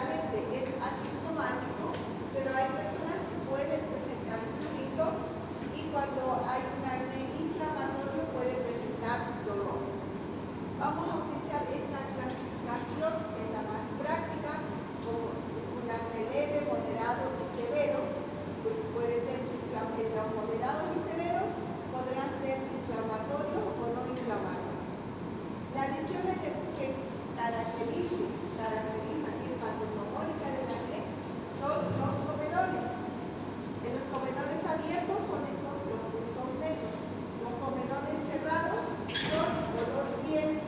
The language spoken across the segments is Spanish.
generalmente es asintomático, pero hay personas que pueden presentar prurito y cuando hay un acné inflamatorio puede presentar dolor. Vamos a utilizar esta clasificación, que es la más práctica, como un acné leve, moderado y severo. Puede ser los moderados y severos, podrán ser inflamatorios o no inflamatorios. Las lesiones que caracterizan, que es patognomónica del acné, son los comedores. En los comedores abiertos son estos los puntos negros. Los comedores cerrados son color piel.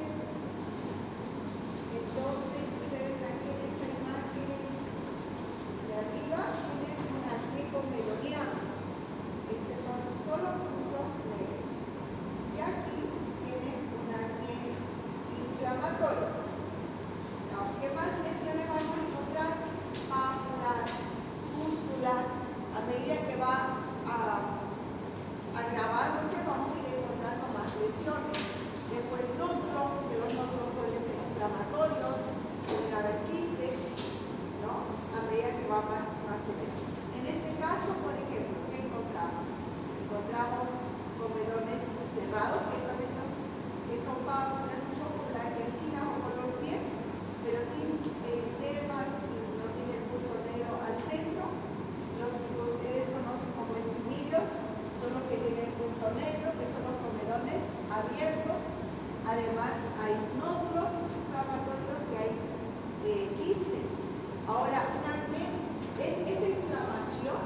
Entonces, ustedes aquí en esta imagen de arriba tienen un acné comedoriano. Esos son solo puntos negros. Y aquí tienen un acné inflamatorio. ¿Qué más lesiones vamos a encontrar? Pápulas, pústulas. A medida que va agravándose, vamos a ir encontrando más lesiones. Después nódulos, que los nódulos pueden ser inflamatorios, pueden haber quistes, ¿no? A medida que va más severo. En este caso, por ejemplo, ¿qué encontramos? Encontramos comedores cerrados, que son estos, que son pápulas un poco blanquecinas o color piel, pero sin edemas y no tienen punto negro al centro. Los que ustedes conocen como espinillos son los que tienen punto negro, que son los comedores abiertos. Además hay nódulos inflamatorios y hay quistes. Ahora, un acné es esa inflamación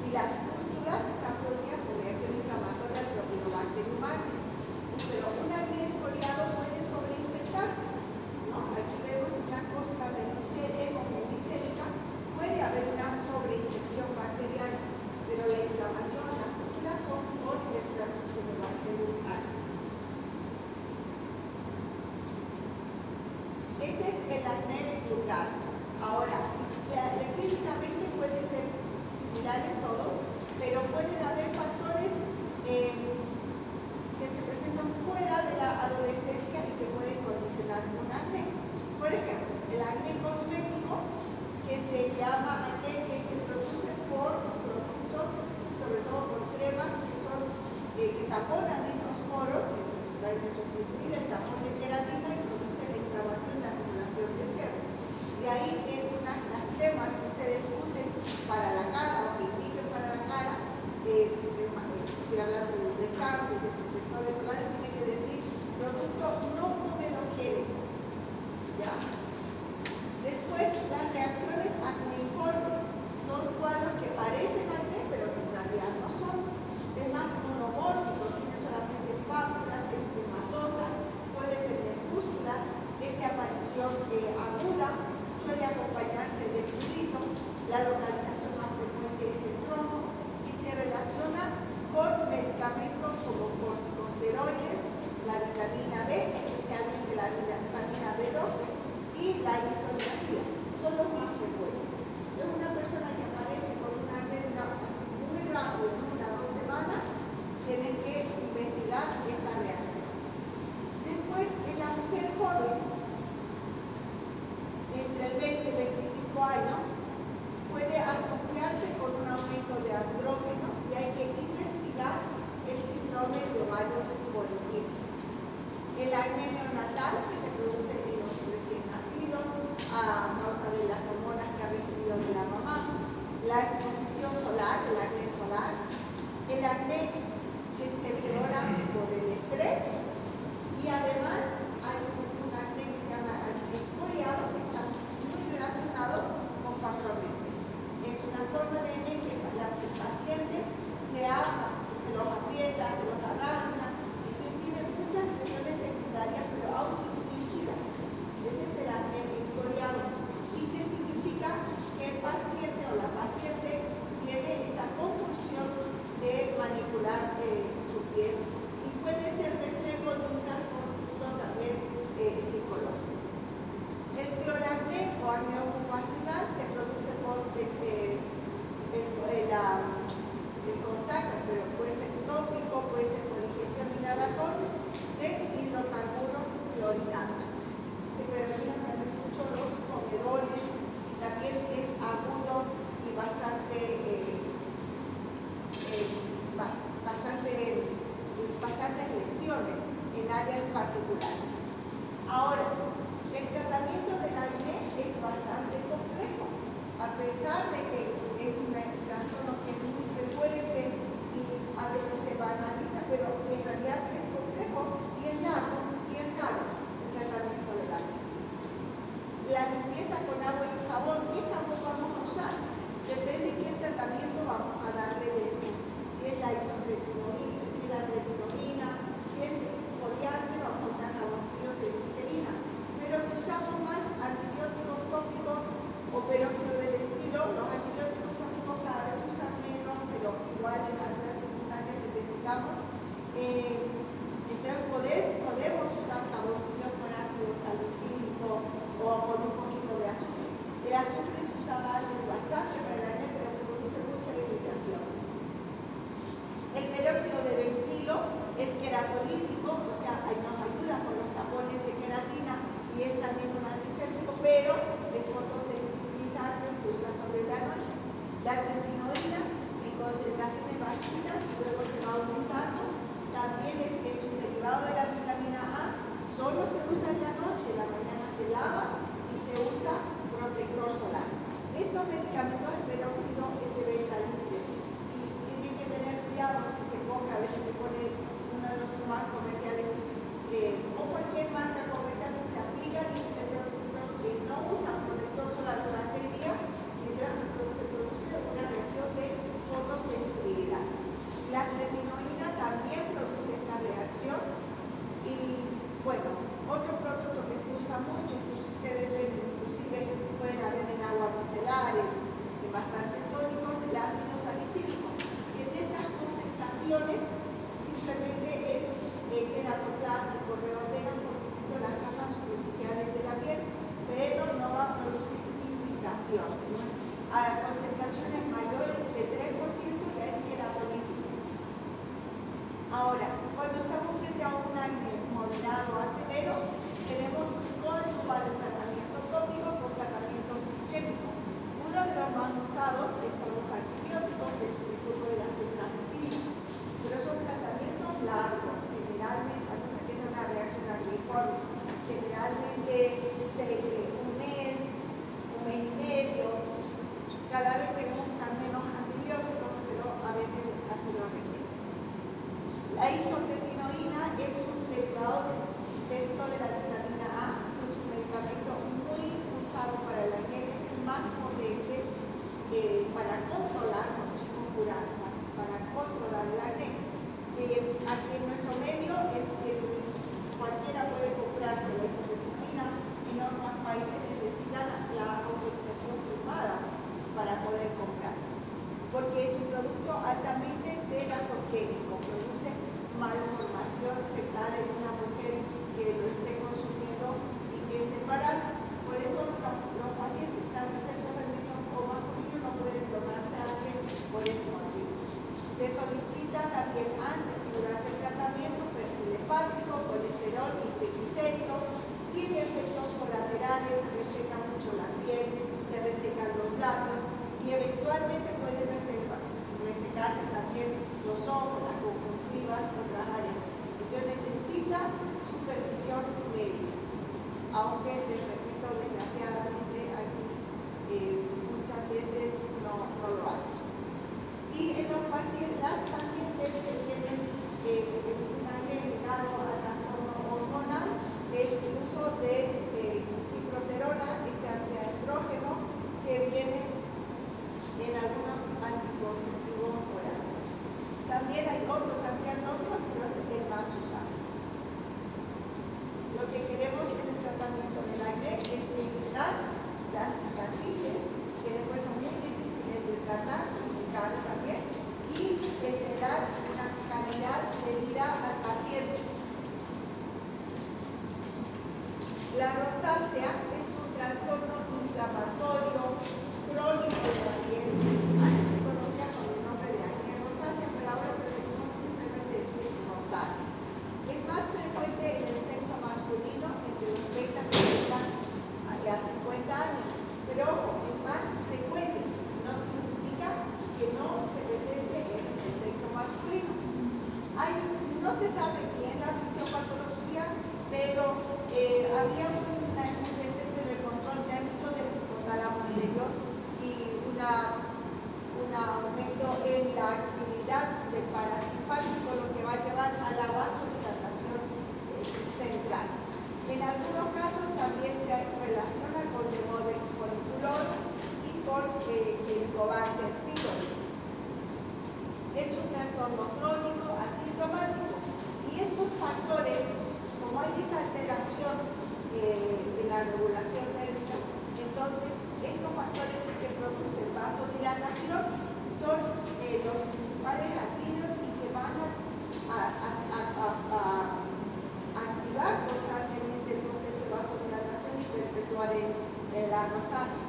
y las pústulas están producidas por reacción inflamatoria al Propionobacterium acnes. Pero un acné escoriado puede sobreinfectarse, ¿no? Aquí vemos una costra melicélica, puede haber una sobreinfección bacteriana, pero la inflamación, las pústulas son por el Propionobacterium acnes. Ese es el acné vulgar. Ahora, clínicamente puede ser similar en todos, pero pueden haber factores que se presentan fuera de la adolescencia y que pueden condicionar un acné. Por ejemplo, el acné cosmético, que se llama acné que se produce por productos, sobre todo por cremas que taponan esos poros, que se deben sustituir el tapón de queratina y produce la inflamación y la acumulación de sebo. De ahí que las cremas que ustedes usen para la cara o que indiquen para la cara, estoy hablando de lubricantes, de protectores solares, tiene que decir producto no comedogénico. ¿Ya? Después, las reacciones acneiformes son cuadros que parecen acné, pero que en realidad no son. Es más monomórfico, tiene solamente pápulas eritematosas, puede tener pústulas. Esta aparición aguda suele acompañarse de prurito. La localización más frecuente es el tronco y se relaciona con medicamentos como corticosteroides, la vitamina B, especialmente la vitamina B12 y la isoniazida. Son los más frecuentes. Es una persona que aparece con un acné muy rápido, en 1 o 2 semanas, tienen que investigar esta reacción. Después, en la mujer joven, entre el 20 y 25 años, puede pesar de que es un trastorno que es muy frecuente y a veces se banaliza, pero en realidad es complejo y es largo el tratamiento del acné. La limpieza con agua y jabón. ¿Qué jabón vamos a usar? Depende de qué tratamiento vamos a darle de estos. Si es la isotretinoína, si es la retinoína, si es exfoliante, vamos a usar jaboncillos de glicerina. Pero si usamos más antibióticos tópicos o peróxido de bencilo, los antibióticos tópicos cada vez se usan menos, pero igual en algunas circunstancias necesitamos. Entonces podemos usar jaboncillos con ácido salicílico o con un poquito de azufre. El azufre se usa más, es bastante para el acné, pero produce mucha irritación. El peróxido de bencilo es queratolítico, o sea, nos ayuda con los tapones de queratina y es también un antiséptico, pero es fotosensibilizante, se usa sobre la noche. La retinoína en concentraciones bajitas y luego se va aumentando. También es un derivado de la vitamina A, solo se usa en la noche, en la mañana se lava y se usa protector solar. Estos medicamentos, el peróxido es de venta libre y tienen que tener cuidado si se compra, a veces se pone uno de los más comerciales o cualquier marca comercial que se aplica en productos que no usan protector solar durante el día y entonces se produce una reacción de fotosensibilidad. La retinoína también produce esta reacción y bueno, otro producto que se usa mucho, que ustedes ven, inclusive pueden haber en agua micelar, en bastantes tónicos, el ácido salicílico. Y en estas concentraciones simplemente es queratoplástico, reordena un poquito las capas superficiales de la piel, pero no va a producir irritación, ¿no? A concentraciones mayores de 3% ya es queratolítico. Ahora, cuando estamos frente a un acné moderado a severo, tenemos que conjugar el tratamiento tópico con tratamiento sistémico. Uno de los más usados son los antibióticos, después de las tetracyclinas, pero son tratamientos largos, generalmente, a no ser que sea una reacción acneiforme, generalmente un mes y medio. Cada vez queremos usar menos antibióticos, pero a veces así lo requiere. La isotretinoína es un derivado sintético de la vitamina A, es un medicamento muy usado para el acné, es el más potente para controlar, no curarse más, para controlar el acné. Aquí en nuestro medio cualquiera puede comprarse la isotretinoína, en otros países necesitan la autorización firmada para poder comprar, porque es un producto altamente teratogénico, produce malformación fetal en una mujer que lo esté consumiendo y que se embaraza. Por eso los pacientes, tanto sexo femenino como masculino, no pueden tomar sangre por ese motivo. Se solicita también antes y durante el tratamiento perfil hepático, colesterol y triglicéridos. Tiene efectos colaterales, se reseca mucho la piel, se resecan los labios y eventualmente pueden resecarse también los ojos, las conjuntivas, otras áreas. Entonces necesita supervisión médica, aunque les repito, desgraciadamente aquí muchas veces no lo hacen. Y en las pacientes que tienen un acné ligado al trastorno hormonal, el uso de cicloterona, este antiandrógeno que viene en algunos anticonceptivos orales. También hay otros antiandrógenos, pero es el más usado. Lo que queremos en el tratamiento del acné es evitar las cicatrices, que después son muy difíciles de tratar, también, y generar una calidad de vida al paciente. La rosácea es un trastorno inflamatorio crónico de la piel. Antes se conocía con el nombre de acné rosácea, pero ahora preferimos simplemente decir rosácea. Helicobacter pylori. Es un trastorno crónico asintomático y estos factores, como hay esa alteración en la regulación térmica, entonces estos factores que producen vasodilatación son los principales activos y que van a activar constantemente el proceso de vasodilatación y perpetuar la rosácea.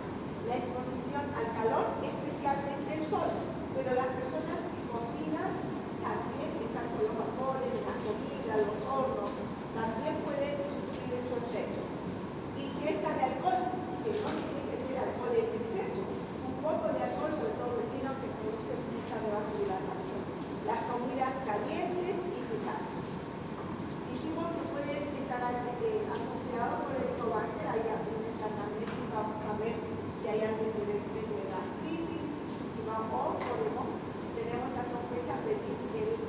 La exposición al calor, especialmente el sol, pero las personas que cocinan también están con los vapores de la comida, los hornos, también pueden sufrir su efecto. Ingesta de alcohol, que no tiene que ser alcohol en exceso, un poco de alcohol, sobre todo el vino, que produce mucha vasodilatación. Las comidas calientes y picantes. Dijimos que puede estar asociado con el Helicobacter, ahí en esta anamnesis vamos a ver si hay antecedentes de gastritis, si tenemos esa sospecha, pedir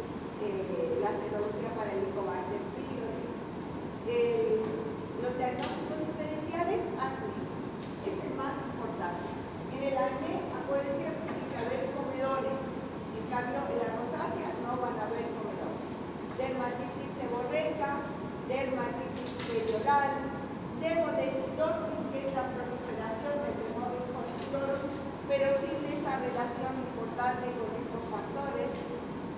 la serología para el Helicobacter pylori. Los diagnósticos diferenciales, acné, es el más importante. En el acné, acuérdense que tiene que haber comedores, en cambio en la rosácea no van a haber comedores. Dermatitis seborreica, dermatitis perioral, dermodesitosis, que es la proliferación del Dermodex folliculorum, pero sin esta relación importante con estos factores,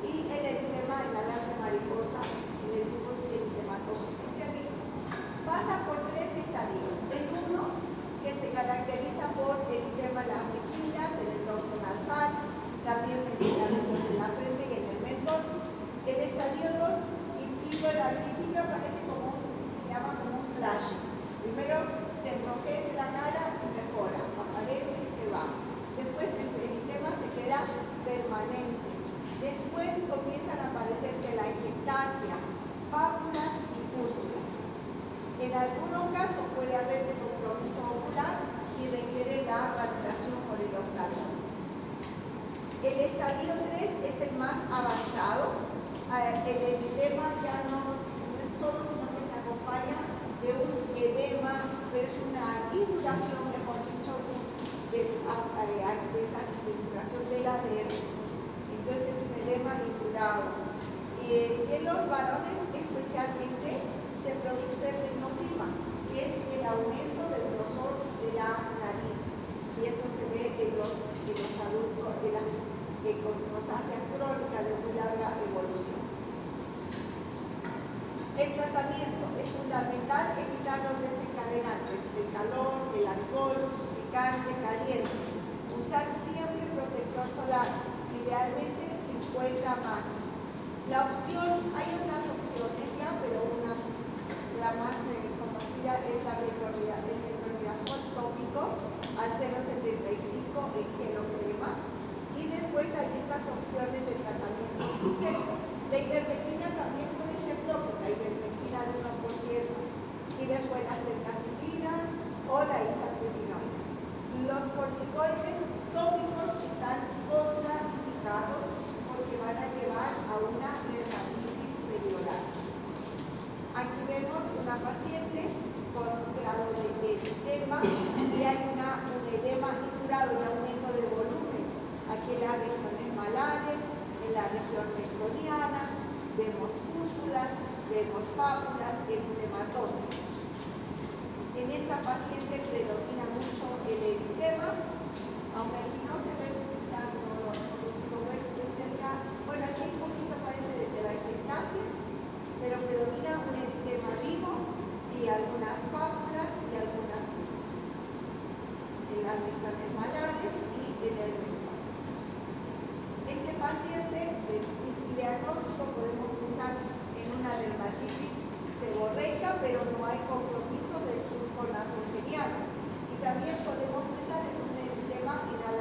y el eritema en la larva mariposa, en el lupus eritematoso sistémico. Pasa por tres estadios. El uno, que se caracteriza por eritema en las mejillas, en el dorso nasal, también en la región de la frente y en el mentón. El estadio 2, y al principio aparece se llama como un flash. Primero se enrojece la cara y mejora, aparece y se va. Después el eritema se queda permanente. Después comienzan a aparecer telangiectasias, pápulas y pústulas. En algunos casos puede haber un compromiso ocular y requiere la valoración por el oftalmólogo. El estadio 3 es el más avanzado. El eritema ya no es solo, sino que se acompaña de un edema, pero es una induración, mejor dicho, a expresas de induración de la dermis. Entonces es un edema indurado. En los varones especialmente se produce rinofima, que es el aumento del grosor de la nariz. Y eso se ve en los adultos con rosácea crónica de muy larga evolución. El tratamiento es fundamental evitar los desencadenantes, el calor, el alcohol, picante, caliente. Usar siempre protector solar, idealmente 50 más. La opción, hay otras opciones ya, pero la más conocida es el metronidazol tópico al 0,75 en gel o crema. Y después hay estas opciones de tratamiento sistémico. La ivermectina también puede ser tópica, ivermectina al 1%, y después las tetracyclinas o la isotretinoína. Los corticoides tópicos están contraindicados porque van a llevar a una dermatitis perioral. Aquí vemos una paciente con un grado de eritema y hay un edema indurado y aumento de volumen. Aquí en las regiones malares, en la región meconiana, vemos pústulas, vemos pápulas, eritematosis. En esta paciente predomina mucho el eritema, aunque aquí no se ve tanto, si lo ven de cerca, bueno, aquí un poquito parece de telangiectasias, pero predomina un eritema vivo y algunas pápulas y algunas pústulas en las regiones malares y en el mentón. Este paciente de difícil diagnóstico podemos pensar en una dermatitis seborreica, pero no hay compromiso del surco nasogeniano. Y también podemos pensar en un eritema en la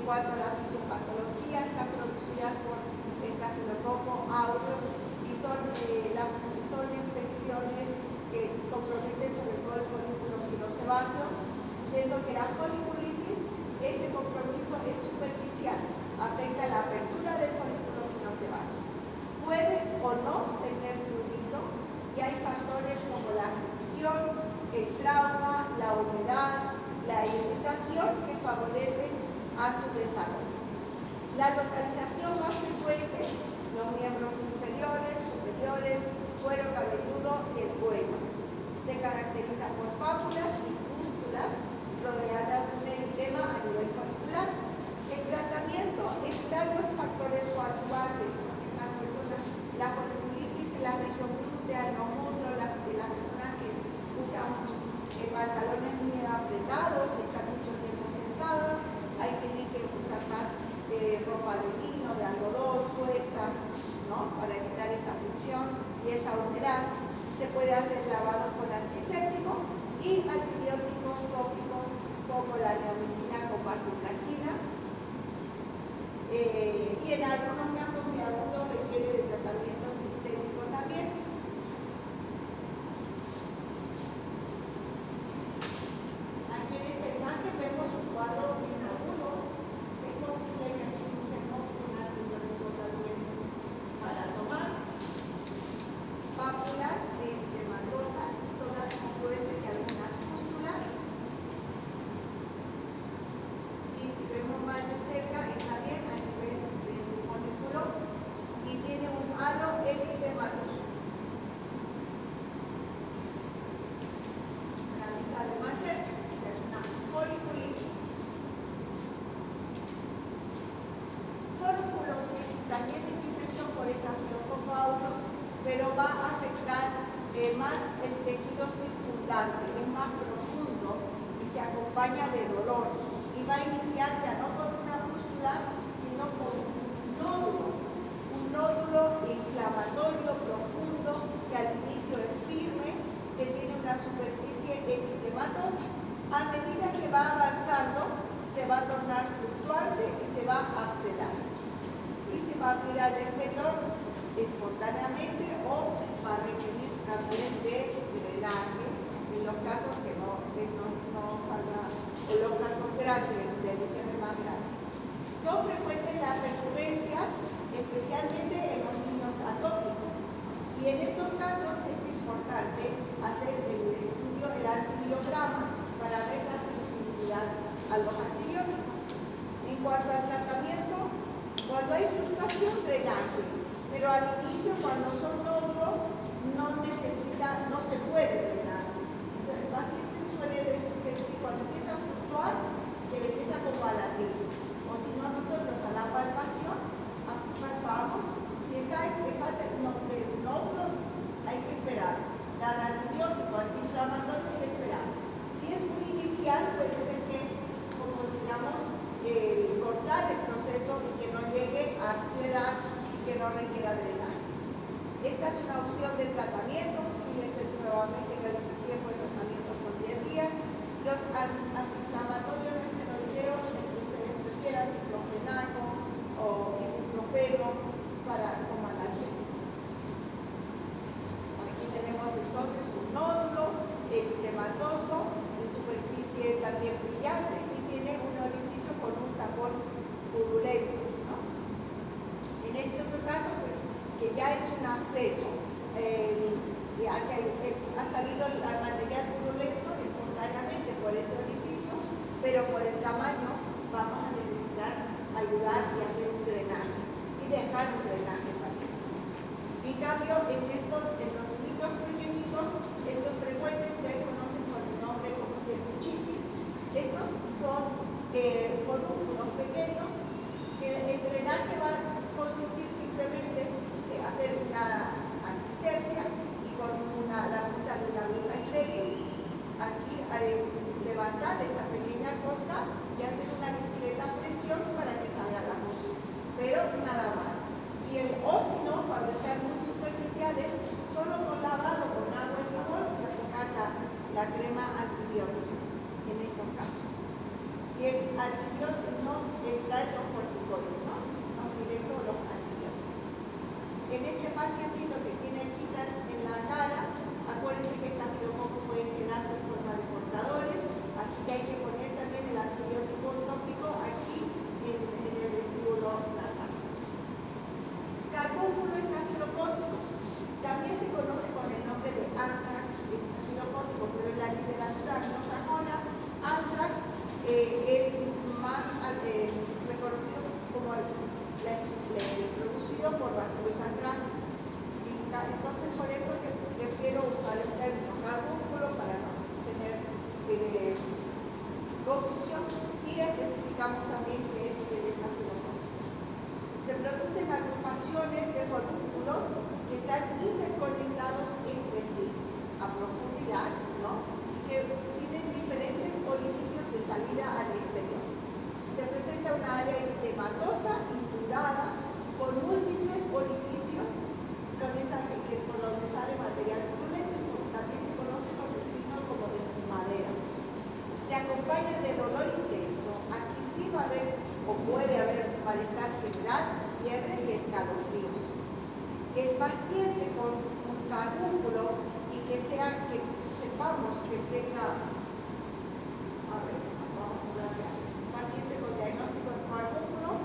cuanto a la fisiopatología, están producidas por estafilococo aureus y son infecciones que comprometen sobre todo el folículo pilosebáceo, siendo que la foliculitis, ese compromiso es superficial, afecta la apertura del folículo pilosebáceo. Puede o no tener prurito y hay factores como la fricción, el trauma, la humedad, la irritación que favorecen a su desarrollo. La localización más frecuente, los miembros inferiores, superiores, cuero cabelludo y el cuello. Se caracteriza por pápulas y pústulas rodeadas de un eritema a nivel folicular. El tratamiento, evitar los factores coagulantes, en las personas, la foliculitis en la región glútea, no muslo, las personas que usan pantalones muy apretados y están mucho tiempo sentadas, ahí tienen que usar más ropa de lino, de algodón, sueltas, ¿no? Para evitar esa fricción y esa humedad. Se puede hacer lavado con antiséptico y antibióticos tópicos como la neomicina con bacitracina. Y en algunos casos muy agudos requiere de tratamiento sistémico también. Aquí en esta imagen vemos un cuadro bien agudo. Es posible que aquí usemos un antibiótico también para tomar. Pápulas eritematosas, todas confluentes y algunas pústulas. Y si vemos más de cerca, está bien a nivel del folículo y tiene un halo eritematoso. A la vista de más cerca, esa es una foliculitis. Foliculosis también es infección por estafilococo aureus, pero va a afectar más el tejido circundante, es más profundo y se acompaña de dolor. Y va a iniciar ya no con una pústula, sino con un nódulo inflamatorio profundo que al inicio es firme, que tiene una superficie eritematosa. A medida que va avanzando, se va a tornar fluctuante y se va a abscedar. Y se va a abrir al exterior espontáneamente o va a requerir también de drenaje en los casos que no salga, o los casos grandes, de lesiones más grandes. Son frecuentes las recurrencias, especialmente en los niños atópicos. Y en estos casos es importante hacer el estudio, el antibiograma, para ver la sensibilidad a los antibióticos. En cuanto al tratamiento, cuando hay fluctuación, drenaje. Pero al inicio, cuando son nódulos, no se puede drenar. Entonces, el paciente suele sentir, cuando empieza a fluctuar, que le empieza como a latir. O si no, nosotros a la palpación, palpamos. Si está en fase del nódulo, hay que esperar. Dar antibiótico, antiinflamatorio y esperar. Si es muy inicial, puede ser que, como digamos, cortar el proceso y que no llegue a ansiedad y que no requiera drenaje. Esta es una opción de tratamiento. Fíjense nuevamente que el tiempo de tratamiento son 10 días. Los antiinflamatorios no esteroideos, el que ustedes prefieran, diclofenaco o ibuprofeno como analgésico. Aquí tenemos entonces un nódulo eritematoso de superficie también brillante y tiene un orificio con un tapón purulento, ¿no? En este otro caso, que ya es un absceso, ha salido el material purulento espontáneamente por ese orificio, pero por el tamaño vamos a necesitar ayudar y hacer un drenaje y dejar un drenaje también. En cambio, en los niños pequeñitos, estos frecuentes, ustedes conocen por el nombre común de cuchichis, estos son forúnculos pequeños que el drenaje va a consistir simplemente en hacer una antisepsia y con la punta de una aguja estéril, aquí levantar esta pequeña costa y hacer una discreta presión para que salga la muestra, pero nada más. O si no, cuando están muy superficiales, solo con lavado con agua y jabón y aplicar la crema antibiótica en estos casos. Y y el antibiótico no está en los corticoides, ¿no? No directo los antibióticos. En este pacientito que tiene quita en la cara, acuérdense que estafilococos pueden quedarse en forma de portadores, así que hay que poner también el antibiótico tópico aquí en el vestíbulo nasal. Carbúnculo estafilocócico también se conoce con el nombre de anthrax estafilocócico, pero en la literatura anglosajona, anthrax es más reconocido como producido por Bacillus anthracis. Entonces, por eso que prefiero usar el término carbúnculo para no tener confusión, y especificamos también que es el estafilocócico. Se producen agrupaciones de forúnculos que están interconectados entre sí a profundidad, ¿no? Y que tienen diferentes orificios de salida al exterior. Se presenta una área eritematosa, indurada, con múltiples orificios, por donde sale material purulento, también se conoce con el signo como de espumadera. Se acompaña de dolor intenso. Aquí sí va a haber o puede haber malestar general, fiebre y escalofríos. El paciente con un carbúnculo y que sepamos que tenga, paciente con diagnóstico de carbúnculo,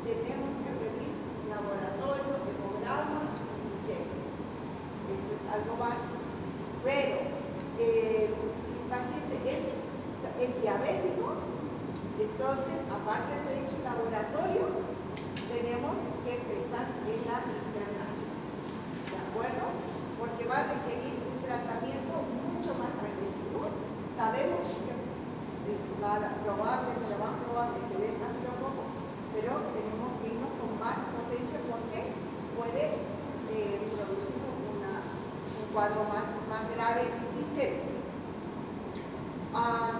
tenemos que pedir laboratorio, hemograma y serum. Eso es algo básico. Pero si el paciente es diabético, entonces, aparte de pedir su laboratorio, tenemos que pensar en la internación. ¿De acuerdo? Porque va a requerir un tratamiento mucho más agresivo. Sabemos que lo más probable que le estafilococo, pero tenemos que irnos con más potencia porque puede producir un cuadro más grave y sistémico.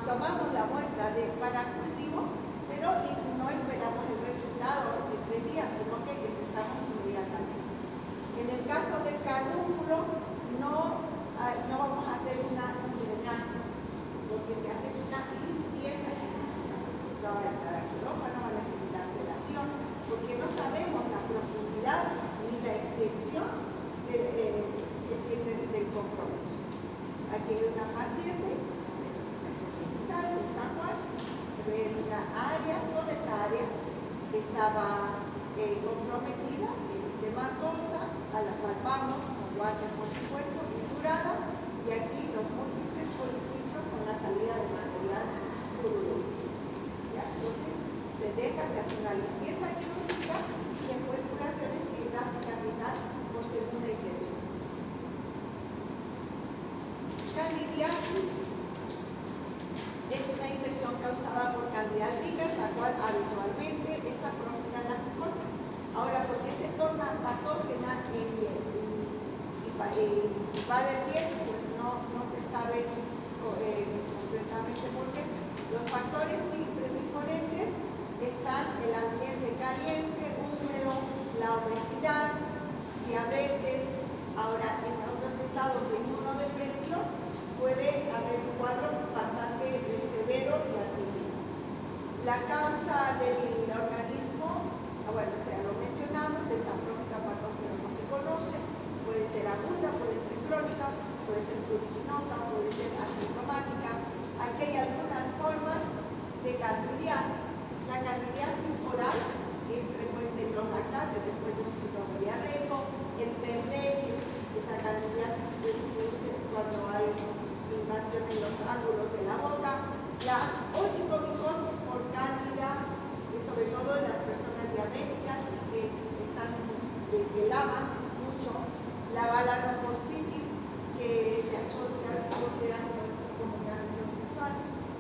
Tomamos la muestra para cultivo, pero no esperamos el resultado de 3 días, sino que empezamos inmediatamente. En el caso del carbúnculo, no vamos a hacer un drenaje. Lo que se hace es una limpieza quirúrgica. O sea, va a entrar al quirófano, va a necesitar sedación, porque no sabemos la profundidad ni la extensión del compromiso. Aquí hay una paciente de San Juan, en una área, toda esta área estaba comprometida, eritematosa, la palpamos con guantes por supuesto, indurada, y aquí los múltiples orificios con la salida de material purulento. Entonces se hace una limpieza quirúrgica y después curaciones que va a cicatrizar por segunda intención. Candidiasis es una infección causada por Candida albicans, la cual habitualmente es afrófila en las mucosas. Ahora, ¿por qué se torna patógena y va del piel? Pues no se sabe completamente por qué. Los factores sí predisponentes están el ambiente caliente, húmedo, la obesidad, diabetes. Ahora, en otros estados de inmunodepresión puede haber un cuadro bastante severo y atípico. La causa del organismo, bueno, ya lo mencionamos, desafrófica patógena no se conoce, puede ser aguda, puede ser crónica, puede ser pruriginosa, puede ser asintomática. Aquí hay algunas formas de candidiasis. La candidiasis oral es frecuente en los lactantes después de un síndrome diarreico, el perleche, esa candidiasis se produce cuando hay invasión en los ángulos de la boca, las onicomicosis por cándida, sobre todo en las personas diabéticas que lavan mucho, la balanopostitis, que se asocia, se considera como una agresión sexual,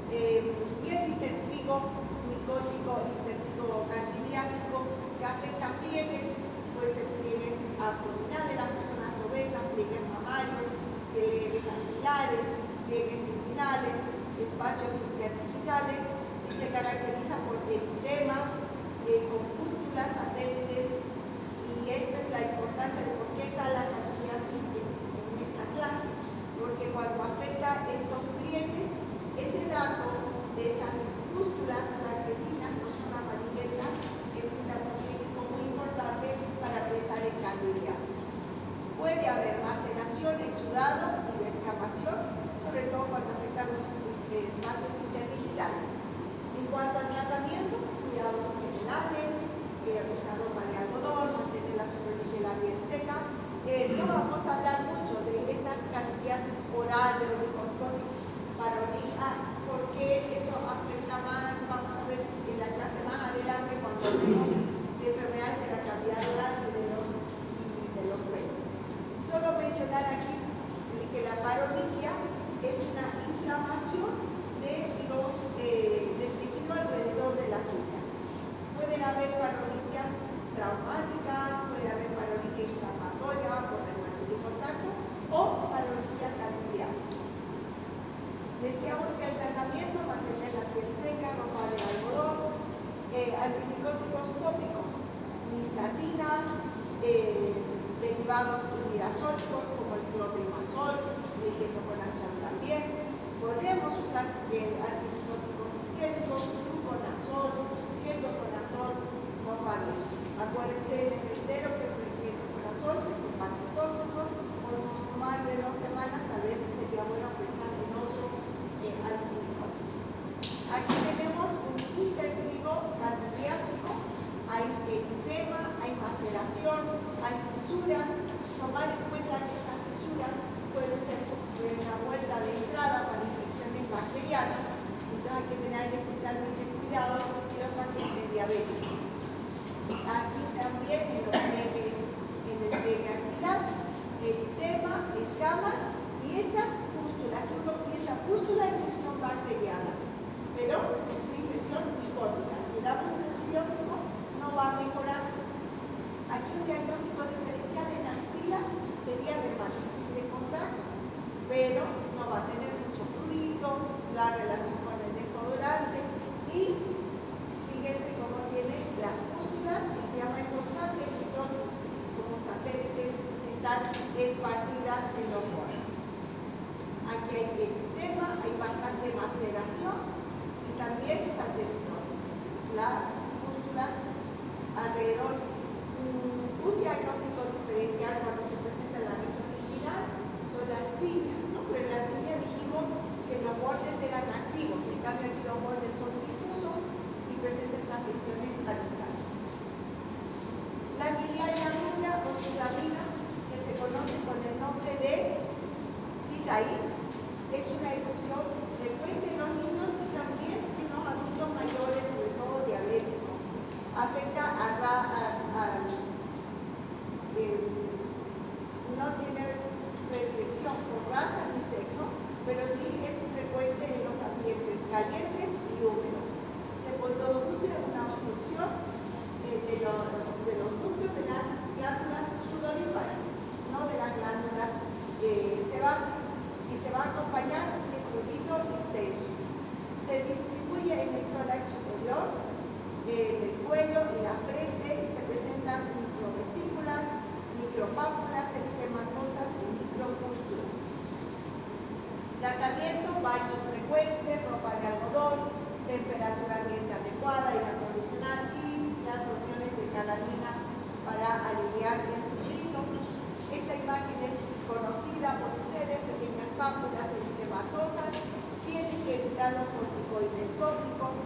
y el intertrigo micótico, intertrigo candidiásico, que afecta pliegues, puede ser pliegues abdominales, las personas obesas, pliegues mamarios, pliegues axilares, pliegues inguinales, espacios interdigitales, y se caracteriza por eritema, con pústulas satélites, y esta es la importancia de por qué está la candidiasis en esta clase, porque cuando afecta estos pliegues, ese dato de esas pústulas tratamiento, mantener la piel seca, ropa de algodón, antimicóticos tópicos, nistatina, derivados imidazólicos como el clotrimazol, el ketoconazol también. Podemos usar antimicóticos sistémicos, fluconazol, ketoconazol, compañía. Acuérdense en el reitero que el ketoconazol es hepatotóxico. Por más de 2 semanas tal vez sería bueno pensar en otro antimicótico. Aquí tenemos un intertrigo candidiásico, hay edema, hay maceración, hay fisuras. Tomar en cuenta que esas fisuras pueden ser una puerta de entrada para infecciones bacterianas, entonces hay que tener especialmente cuidado con los pacientes diabéticos. Aquí también en los pliegues, en el pliegue axilar, edema, escamas y estas pústulas, que uno piensa pústula de infección bacteriana, pero es una infección micótica. Si le damos un antibiótico, no va a mejorar. Aquí un diagnóstico diferencial en axilas sería dermatitis de contacto, pero no va a tener mucho prurito, la relación con el desodorante y fíjense cómo tiene las pústulas, que se llama eso satelitosis, como satélites que están esparcidas en los bordes. Aquí hay edema, hay bastante maceración y también satelitosis. Las pústulas alrededor. Un diagnóstico diferencial cuando se presenta la región inguinal son las tibias, ¿no? Pero en la tibia dijimos que los bordes eran activos, en cambio aquí los bordes son difusos y presentan estas lesiones a distancia. La miliaria dura o sudamina, que se conoce con el nombre de Titaín, es una erupción frecuente en los niños y también en los adultos mayores, sobre todo diabéticos. Afecta no tiene predilección por raza ni sexo, pero sí es frecuente en los ambientes calientes y húmedos. Se produce una obstrucción de los ductos de las glándulas sudoríparas, no de las glándulas sebáceas, y se va a acompañar de prurito intenso. Se distribuye en el tórax superior, del cuello y la frente, se presentan microvesículas, micropápulas eritematosas y micropústulas. Tratamiento: baños frecuentes, ropa de algodón, temperatura ambiente adecuada, aire acondicionado y las lociones de calamina para aliviar el prurito. Esta imagen es conocida por ustedes, pequeñas pápulas eritematosas. Tienen que evitar los corticoides tópicos.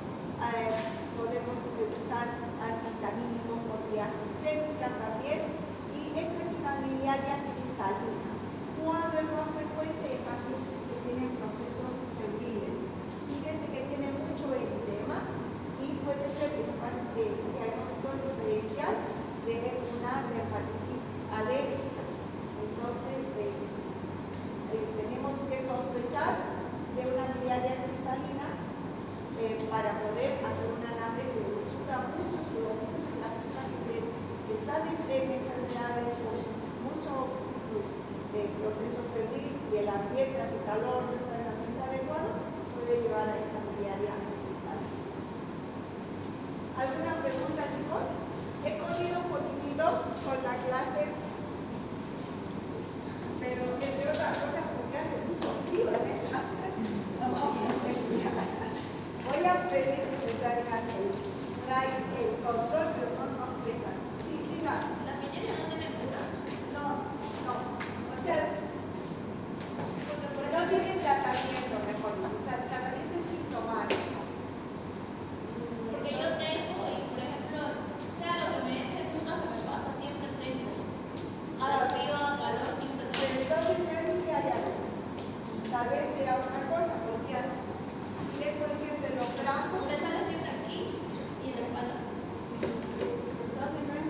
Podemos usar antihistamínicos por vía sistémica también. Y esta es una miliaria cristalina. ¿Cuándo es más frecuente en pacientes que tienen procesos febriles? Fíjense que tiene mucho eritema y puede ser un diagnóstico diferencial de una dermatitis alérgica. Entonces, tenemos que sospechar de una miliaria cristalina para poder hacer una análisis. Suda mucho, las personas que están en enfermedades con mucho proceso febril y el ambiente, el calor no está en el ambiente adecuado, puede llevar a esta miliaria cristalina. ¿Alguna pregunta, chicos? He corrido un poquitito con la clase, pero entre otras cosas porque hace mucho frío, Voy a pedir que traigan el control, pero no nos prestan. Sí, diga. ¿La miliaria no tiene cura? No. O sea, no tiene tratamiento, mejor dicho. O sea, el tratamiento es sintomático. Porque yo tengo, y por ejemplo, sea lo que me eche, nunca se me pasa, siempre tengo. Haga frío, haga calor, siempre tengo. Pero entonces no es miliaria. Tal vez sea otra cosa, porque si es, por ejemplo, en los brazos. Me sale siempre aquí y en la espalda. Entonces no es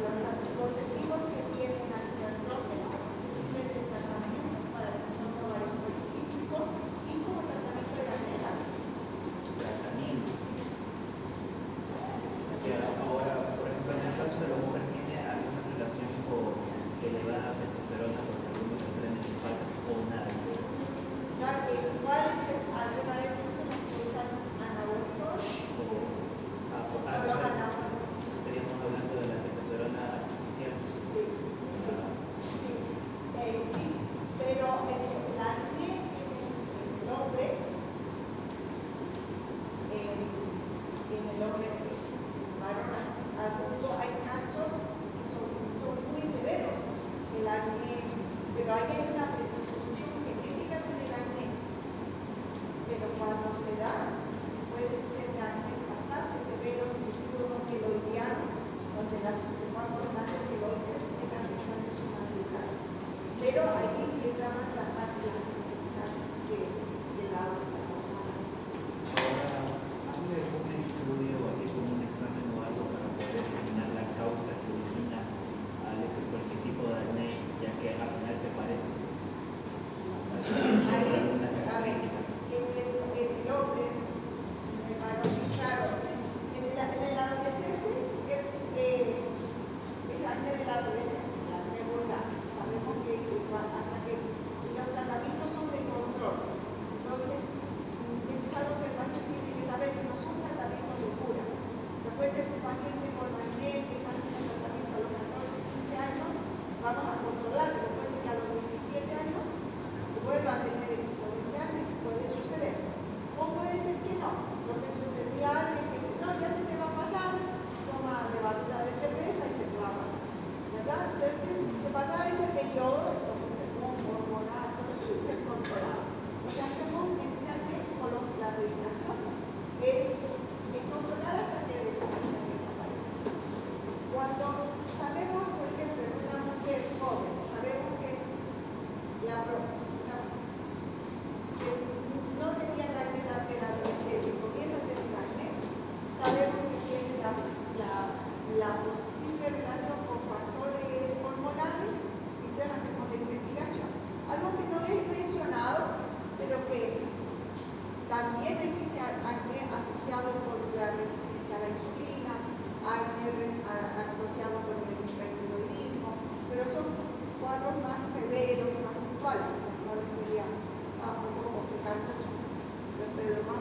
los anticonceptivos que tienen antiandrógeno, tienen tratamiento para el síndrome ovario poliquístico y como tratamiento de acné. Tratamiento. Que ahora, por ejemplo, en el caso de la mujer, ¿tiene alguna relación con elevada testosterona porque algunos le salen en el parto o nada? Ya que igual alguna vez usan anabólicos, estaríamos hablando de la testosterona artificial. Sí, pero el acné en el hombre, varón adulto, hay casos que son muy severos, el acné, pero hay una predisposición genética con el acné, pero cuando se da, puede ser acné bastante severo, inclusive uno queloidiano, donde se van formando queloides, el acné no es una delicada. Pero ahí entra más la parte de la genética de la hormona. Ahora, ¿hay algún estudio, así como un examen o algo para poder determinar la causa que origina cualquier tipo de acné, ya que al final se parece? ¿Alguna característica? En el hombre, en el varón, claro, en la adolescencia es acné de la adolescencia, la acné vulgar. Sabemos que hasta que los tratamientos son de control. Entonces, eso es algo que el paciente tiene que saber, que no son tratamientos de cura. Después el paciente con acné que está haciendo tratamiento a los 14, 15 años, vamos a controlar, pero puede ser que a los 17 años vuelva a tener episodios de acné, puede suceder. O puede ser que no. Lo que sucedía antes es que no, ya se te va a pasar, toma levadura de cerveza y se te va a pasar. ¿Verdad? Entonces se pasaba ese periodo, es como ese hongo hormonal, y se controlaba. Lo que hacemos inicialmente con la medicación es controlar hasta que desaparezca. Cuando sabemos, por ejemplo, en una mujer joven, sabemos que no tenía el acné de la adolescencia y comienza a tener acné, sabemos que tiene la posible relación con factores hormonales, y entonces hacemos la investigación. Algo que no les he mencionado, pero que también existe acné asociado con la resistencia a la insulina, acné asociado con el hipertiroidismo, pero son cuadros más severos, más puntuales. No les quería tampoco complicar mucho, pero lo más